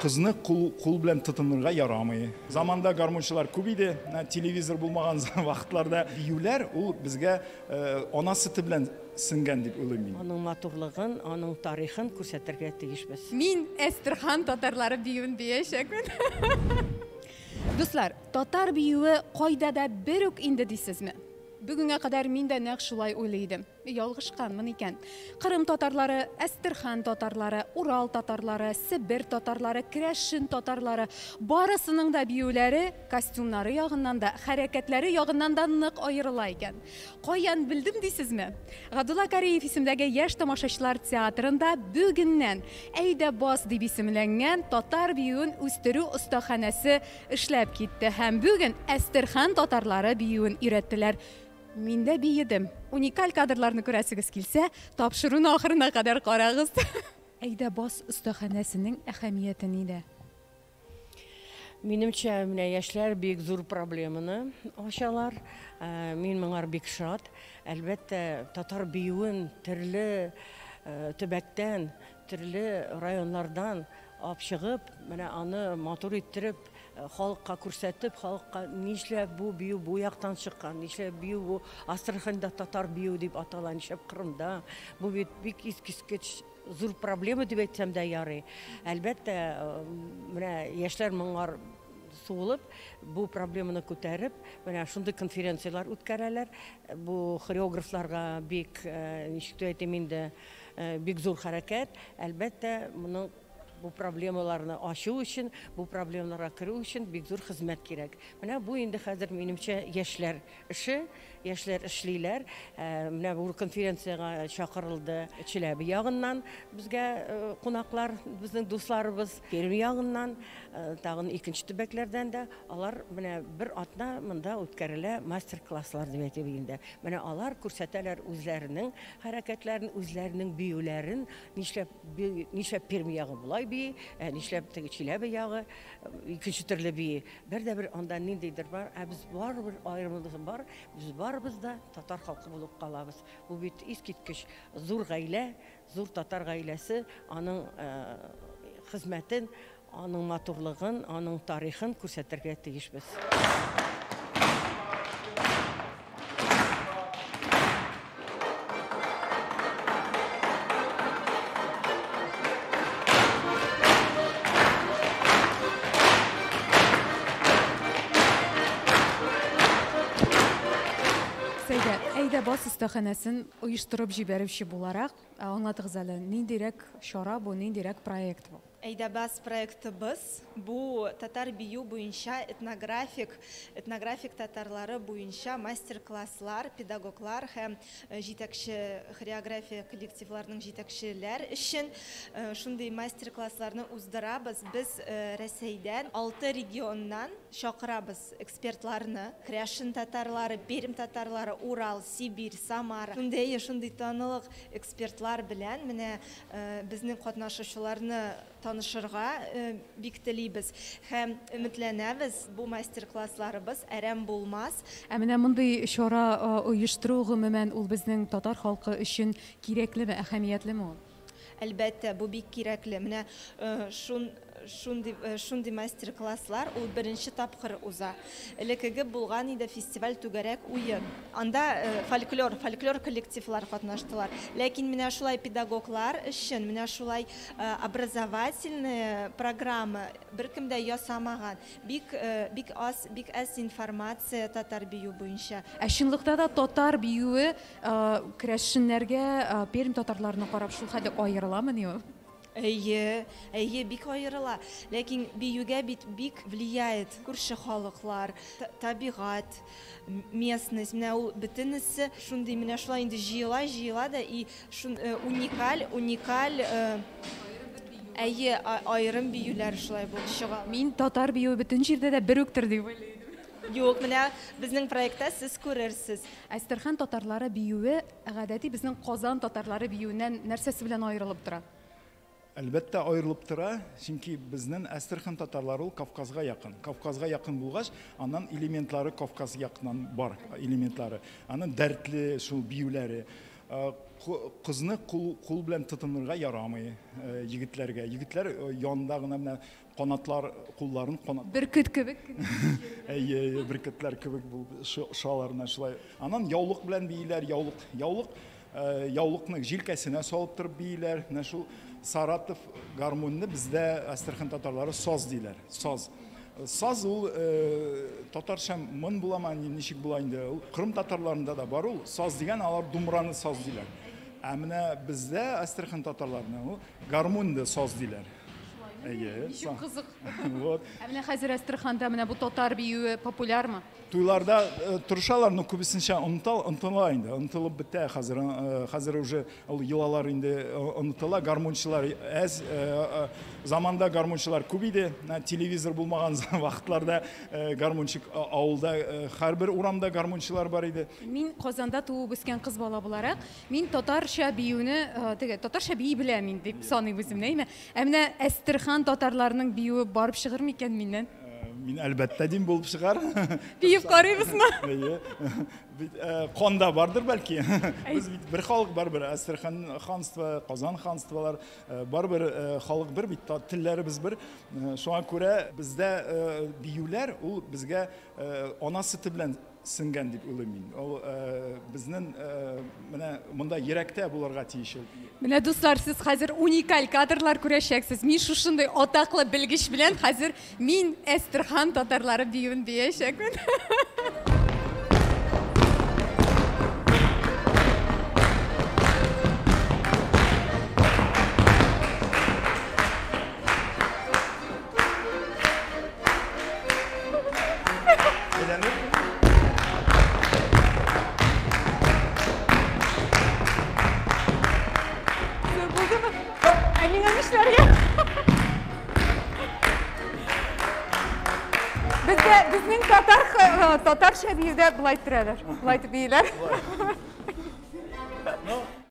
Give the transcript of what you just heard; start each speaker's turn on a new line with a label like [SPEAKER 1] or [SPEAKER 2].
[SPEAKER 1] Кызны кул белән тотынырга ярамый. Заманда гармончылар күп иде, телевизор булмаган вакытларда биюләр ул безгә ана сөте белән сиңгән дип уйлыйм мин.
[SPEAKER 2] Аның матурлыгын, аның тарихын күрсәтергә тиешбез.
[SPEAKER 3] Мин Әстерхан татарлары биюен биячәкмен. Дуслар, татар биюе кайда да бер үк инде дисезме? Бүгенгә кадәр мин дә нәкъ шулай уйлыйдым. Ялгышканмын икән. Кырым татарлары, Әстерхан татарлары, Урал татарлары, Себер татарлары, Керәшен татарлары барысының да биюләре костюмнары ягыннан да, хәрәкәтләре ягыннан да нык аерыла икән. Каян белдем дисезме? Гадулла Кариев исемдәге яшь тамашачылар театрында бүгеннән Әйдә бас дип исемләнгән татар биюен үстерү остаханәсе эшләп китте һәм бүген Әстерхан татарлары биюен өйрәттеләр. Мин дә биедем. Уникаль кадрларны күрәсегез килсә, тапшыруны ахырына кадәр карагыз. Әйдә бас остаханәсенең әһәмияте нидә?
[SPEAKER 2] Минемчә, менә яшьләр бик зур проблеманы ачалар. Мин моңар бик шат. Әлбәттә, татар биюен төрле төбәктән, төрле районнардан алып чыгып, менә аны матур иттереп, халыкка күрсәтеп, халыкка нишләп бу бию бу яктан чыккан, нишләп бию бу Астраханда татар бию дип атала, нишләп Кырымда. Бу бик искиткеч зур проблема дип әйтсәм дә ярый. Әлбәттә, менә яшьләр моңар суылып, бу проблеманы күтәреп, менә шундый конференциялар үткәрәләр. Бу хореографларга бик, ничек әйтим инде, бик зур хәрәкәт. Әлбәттә, моның бу проблемаларны ачу өчен, бу проблемаларга керү өчен бик зур хезмәт кирәк. Менә бу инде хәзер минемчә яшьләр эше, яшьләр эшлиләр. Менә бу конференциягә чакырылды Чиләбе ягыннан безгә кунаклар, безнең дусларыбыз, Пермь ягыннан, тагын икенче төбәкләрдән дә алар менә бер атна монда үткәрелә мастер-класслар дип әйтеп инде. Менә алар күрсәтәләр үзләренең хәрәкәтләрен, үзләренең биюләрен, нишләп Пермь ягы булай бии, нишләп теге Чиләбе ягы икенче төрле бии. Бер дә бер анда ниндидер бар, без барыбер аерымлыгы бар. Без барыбыз да татар халкы булып калабыз. Бу бит искиткеч зур гаилә, зур татар гаиләсе, аның хезмәтен, аның матурлыгын, аның тарихын күрсәтергә тиешбез.
[SPEAKER 3] Әйдә бас остаханәсен оештырып җибәрүче буларак, аңлатыгыз әле, ниндирәк чара бу, ниндирәк проект бу?
[SPEAKER 4] Әйдә бас проектыбыз бу татар бию буенча этнографик татарлары буенча мастер-класслар, педагоглар һәм җитәкче хореография коллективларының җитәкчеләр өчен шундый мастер-классларны уздырабыз. Без Рәсәйдән 6 регионнан чакырабыз экспертларны. Керәшен татарлары, Пермь татарлары, Урал, Сибирь, Самара. Шундый танылык экспертлар белән менә безнең катнашучыларны танышырга бик телибез һәм өметләнәбез. Бу мастер-классларыбыз әрәм булмас.
[SPEAKER 3] Менә мондый чара оештыру гомумән ул безнең татар халкы өчен кирәклеме, әһәмиятлеме ул?
[SPEAKER 4] Әлбәттә, бу бик кирәкле. Менә шундый мастер-класслар ул беренче тапкыр уза. Элекеге булган иде фестиваль түгәрәк уен. Анда фольклор коллективлар катнаштылар. Ләкин менә шулай педагоглар өчен, менә шулай образовательная программа беркем дә ясамаган. Бик аз информация татар бию буенча.
[SPEAKER 3] Чынлыкта да татар биюе керәшеннәргә, Пермь татарларына карап шул хәтле аерыламы ни ул?
[SPEAKER 4] Әйе, бик аерыла. Ләкин биюгә бик влияет күрше халыклар, табигать, местность. Менә ул бөтенесе шундый менә шулай инде җыела да и уникаль айрым биюләр шулай булып чыга.
[SPEAKER 3] Мин татар биюе бөтен җирдә дә бер үктер дип уйлыйм.
[SPEAKER 4] Юк, менә безнең проектта сез күрерсез.
[SPEAKER 3] Әстерхан татарлары биюе гадәти безнең Казан татарлары биюеннән нәрсәсе белән аерылып тора?
[SPEAKER 1] Әлбәттә аерылып тора, чөнки безнең Әстерхан татарлары ул Кавказга якын. Кавказга якын булгач, аннан элементлары Кавказ якыннан бар элементлары. Аның дәртле шул биюләре. Кызны кул белән тотынырга ярамый егетләргә. Егетләр янында гына менә канатлар, кулларын канат.
[SPEAKER 3] Бөркет кебек.
[SPEAKER 1] Әйе, бөркетләр кебек булып шаларына шулай. Аннан яулык белән бийләр, яулыкны җилкәсенә салып торып бийләр. Менә шул Саратов гармунны бездә Астрхан татарлары саз диләр. Саз ул татарча мын буламы, ничек була инде? Ул Кырым татарларында да бар ул. Саз дигән алар думраны саз диләр. Ә менә бездә Астрхан татарларына ул гармунды саз диләр. Әйе.
[SPEAKER 3] Кызык.
[SPEAKER 1] Вот.
[SPEAKER 3] Ә менә хәзер Астраханда менә бу татар биюе популярмы?
[SPEAKER 1] Туйларда турышалар, но күбесенчә онытыла инде. Онытылып бетә хәзер уже йылалар инде онытыла. Гармунчылар заманда гармунчылар күп иде. Телевизор булмаган вакытларда гармунчик авылда һәрбер урамда гармунчылар бар иде.
[SPEAKER 3] Мин Казанда туып үскән кыз бала буларак, мин татарча биюне, татарча бии беләм мин дип саныйм үземне. Ә менә Астрхан татарларының биюе барып чыгыр микән миннән?
[SPEAKER 1] Мин әлбәттә дим булып чыгар.
[SPEAKER 3] Биеп карыйбызмы?
[SPEAKER 1] Канда бардыр бәлки. Без бит бер халык бар, бер Астрхан ханство, Казан ханстволар бар, бер халык бер бит, телләребез бер. Шуңа күрә бездә биюләр ул безгә ана сөте белән сиңгән дип уйлыйм мин. Ул безнең менә монда йөрәктә булырга тиеш.
[SPEAKER 3] Менә дуслар, сез хәзер уникаль кадрлар күрәчәксез. Мин шушындай атаклы белгеч белән хәзер мин Астрхан татарлары биюен биячәкмен. Bizning tatar şəbiyədə bulay türələr. Bulay türəylər.